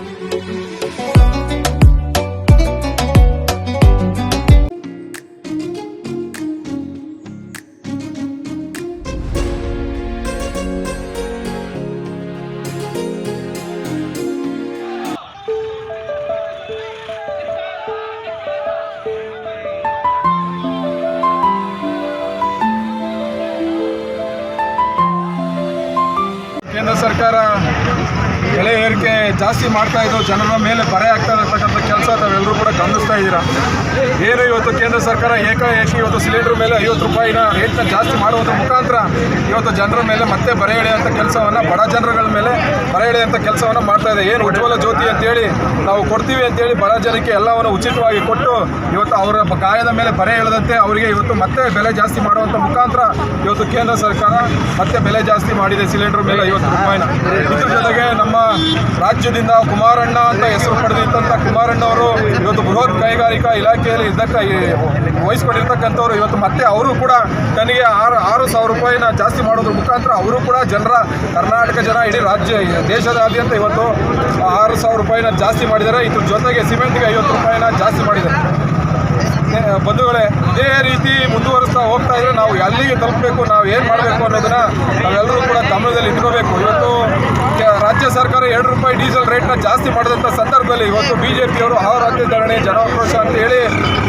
ಕೇಂದ್ರ ಸರ್ಕಾರ ಬೆಲೆ ಏರಿಕೆ ಜಾಸ್ತಿ ಮಾಡ್ತಾ ಇದ್ದು ಜನರ ಮೇಲೆ ಬರೆ ಆಗ್ತಾ ಇರತಕ್ಕಂಥ ಕೆಲಸ ತಾವೆಲ್ಲರೂ ಕೂಡ ಗಮನಿಸ್ತಾ ಇದ್ದೀರಾ. ಏನು ಇವತ್ತು ಕೇಂದ್ರ ಸರ್ಕಾರ ಏಕಾಏಕಿ ಇವತ್ತು ಸಿಲಿಂಡರ್ ಮೇಲೆ 50 ರೂಪಾಯಿನ ರೇಟ್ನ ಜಾಸ್ತಿ ಮಾಡುವುದರ ಮುಖಾಂತರ ಇವತ್ತು ಜನರ ಮೇಲೆ ಮತ್ತೆ ಬರೆ ಎಳೆಯುವಂಥ ಕೆಲಸವನ್ನು, ಬಡ ಜನಗಳ ಮೇಲೆ ಬರೆ ಎಳೆಯುವಂಥ ಕೆಲಸವನ್ನು ಮಾಡ್ತಾ ಇದೆ. ಏನು ಉಜ್ವಲ ಜ್ಯೋತಿ ಅಂತೇಳಿ ನಾವು ಕೊಡ್ತೀವಿ ಅಂತೇಳಿ ಬಡ ಜನಕ್ಕೆ ಎಲ್ಲವನ್ನು ಉಚಿತವಾಗಿ ಕೊಟ್ಟು ಇವತ್ತು ಅವರ ಗಾಯದ ಮೇಲೆ ಬರೆ ಎಳೆದಂತೆ ಅವರಿಗೆ ಇವತ್ತು ಮತ್ತೆ ಬೆಲೆ ಜಾಸ್ತಿ ಮಾಡುವಂಥ ಮುಖಾಂತರ ಇವತ್ತು ಕೇಂದ್ರ ಸರ್ಕಾರ ಮತ್ತೆ ಬೆಲೆ ಜಾಸ್ತಿ ಮಾಡಿದೆ ಸಿಲಿಂಡರ್ ಮೇಲೆ 50 ರೂಪಾಯಿನ. ಇದ್ರ ಜೊತೆಗೆ ನಮ್ಮ ರಾಜ್ಯದಿಂದ ಕುಮಾರಣ್ಣ ಅಂತ ಹೆಸರು ಪಡೆದಿದ್ದಂಥ ಕುಮಾರಣ್ಣ ಅವರು ಇವತ್ತು ಬೃಹತ್ ಕೈಗಾರಿಕಾ ಇಲಾಖೆಯಲ್ಲಿ ವಹಿಸ್ಕೊಂಡಿರ್ತಕ್ಕಂಥವ್ರು ಇವತ್ತು ಮತ್ತೆ ಅವರು ಕೂಡ ತನಗೆ 6,000 ರೂಪಾಯಿನ ಜಾಸ್ತಿ ಮಾಡೋದ್ರ ಮುಖಾಂತರ ಅವರು ಕೂಡ ಜನರ ಕರ್ನಾಟಕ ಜನ ಇಡೀ ರಾಜ್ಯ ದೇಶದಾದ್ಯಂತ ಇವತ್ತು 6,000 ರೂಪಾಯಿನ ಜಾಸ್ತಿ ಮಾಡಿದ್ದಾರೆ. ಇದ್ರ ಜೊತೆಗೆ ಸಿಮೆಂಟ್ಗೆ 50 ರೂಪಾಯಿನ ಜಾಸ್ತಿ ಮಾಡಿದ್ದಾರೆ. ಬಂಧುಗಳೇ, ಇದೇ ರೀತಿ ಮುಂದುವರಿಸ್ತಾ ಹೋಗ್ತಾ ಇದ್ರೆ ನಾವು ಎಲ್ಲಿಗೆ ತಲುಪಬೇಕು, ನಾವು ಏನು ಮಾಡಬೇಕು ಅನ್ನೋದನ್ನ ನಾವೆಲ್ಲರೂ ಕೂಡ ಗಮನದಲ್ಲಿ ಇಟ್ಕೋಬೇಕು. ಇವತ್ತು ರಾಜ್ಯ ಸರ್ಕಾರ 2 ರೂಪಾಯಿ ಡೀಸೆಲ್ ರೇಟ್ನ ಜಾಸ್ತಿ ಮಾಡಿದಂಥ ಸಂದರ್ಭದಲ್ಲಿ ಇವತ್ತು ಬಿಜೆಪಿಯವರು ಅಹೋರಾತ್ರಿ ಧರಣಿ, ಜನಾಕ್ರೋಶ ಅಂತ ಹೇಳಿ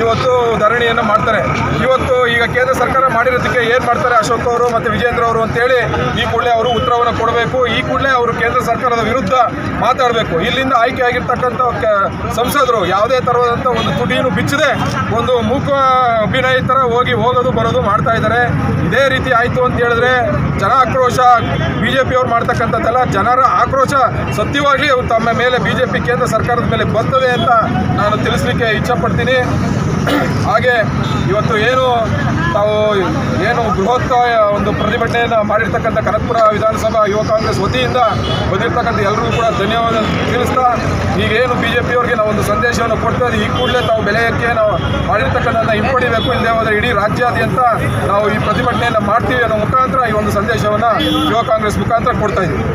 ಇವತ್ತು ಧರಣಿಯನ್ನು ಮಾಡ್ತಾರೆ. ಇವತ್ತು ಈಗ ಕೇಂದ್ರ ಸರ್ಕಾರ ಮಾಡಿರೋದಕ್ಕೆ ಏನು ಮಾಡ್ತಾರೆ ಅಶೋಕ್ ಅವರು ಮತ್ತು ವಿಜೇಂದ್ರ ಅವರು ಅಂತೇಳಿ ಈ ಕೂಡಲೇ ಅವರು ಉತ್ತರವನ್ನು ಕೊಡಬೇಕು. ಈ ಕೂಡಲೇ ಅವರು ಕೇಂದ್ರ ಸರ್ಕಾರದ ವಿರುದ್ಧ ಮಾತಾಡಬೇಕು. ಇಲ್ಲಿಂದ ಆಯ್ಕೆ ಆಗಿರ್ತಕ್ಕಂಥ ಸಂಸದರು ಯಾವುದೇ ಥರವಾದಂಥ ಒಂದು ತುಟಿಯನ್ನು ಬಿಚ್ಚದೆ ಒಂದು ಮೂಕ ಅಭಿನಯ ಥರ ಹೋಗೋದು ಬರೋದು ಮಾಡ್ತಾ ಇದ್ದಾರೆ. ಇದೇ ರೀತಿ ಆಯಿತು ಅಂತ ಹೇಳಿದ್ರೆ ಜನ ಆಕ್ರೋಶ ಬಿಜೆಪಿಯವ್ರು ಮಾಡ್ತಕ್ಕಂಥದ್ದೆಲ್ಲ, ಜನರ ಆಕ್ರೋಶ ಸತ್ಯವಾಗಿ ತಮ್ಮ ಮೇಲೆ ಬಿಜೆಪಿ ಕೇಂದ್ರ ಸರ್ಕಾರದ ಮೇಲೆ ಬರ್ತದೆ ಅಂತ ನಾನು ತಿಳಿಸ್ಲಿಕ್ಕೆ ಇಚ್ಛಪಡ್ತೀನಿ. ಹಾಗೆ ಇವತ್ತು ಏನು ಬೃಹತ್ ಒಂದು ಪ್ರತಿಭಟನೆಯನ್ನು ಮಾಡಿರ್ತಕ್ಕಂಥ ಕನಕಪುರ ವಿಧಾನಸಭಾ ಯುವ ಕಾಂಗ್ರೆಸ್ ವತಿಯಿಂದ ಬಂದಿರತಕ್ಕಂಥ ಎಲ್ಲರಿಗೂ ಕೂಡ ಧನ್ಯವಾದ ತಿಳಿಸ್ತಾ, ಈಗೇನು ಬಿಜೆಪಿಯವ್ರಿಗೆ ನಾವು ಒಂದು ಸಂದೇಶವನ್ನು ಕೊಡ್ತಾ ಇದ್ದೀವಿ, ಈ ಕೂಡಲೇ ತಾವು ಬೆಲೆ ಏರಿಕೆ ನಾವು ಮಾಡಿರ್ತಕ್ಕಂಥ ಹಿಂಪಡಿಬೇಕು, ಇಲ್ಲದೆ ಹೋದರೆ ಇಡೀ ರಾಜ್ಯಾದ್ಯಂತ ನಾವು ಈ ಪ್ರತಿಭಟನೆಯನ್ನು ಮಾಡ್ತೀವಿ ಅನ್ನೋ ಮುಖಾಂತರ ಈ ಒಂದು ಸಂದೇಶವನ್ನು ಯುವ ಕಾಂಗ್ರೆಸ್ ಮುಖಾಂತರ ಕೊಡ್ತಾ ಇದ್ದೀವಿ.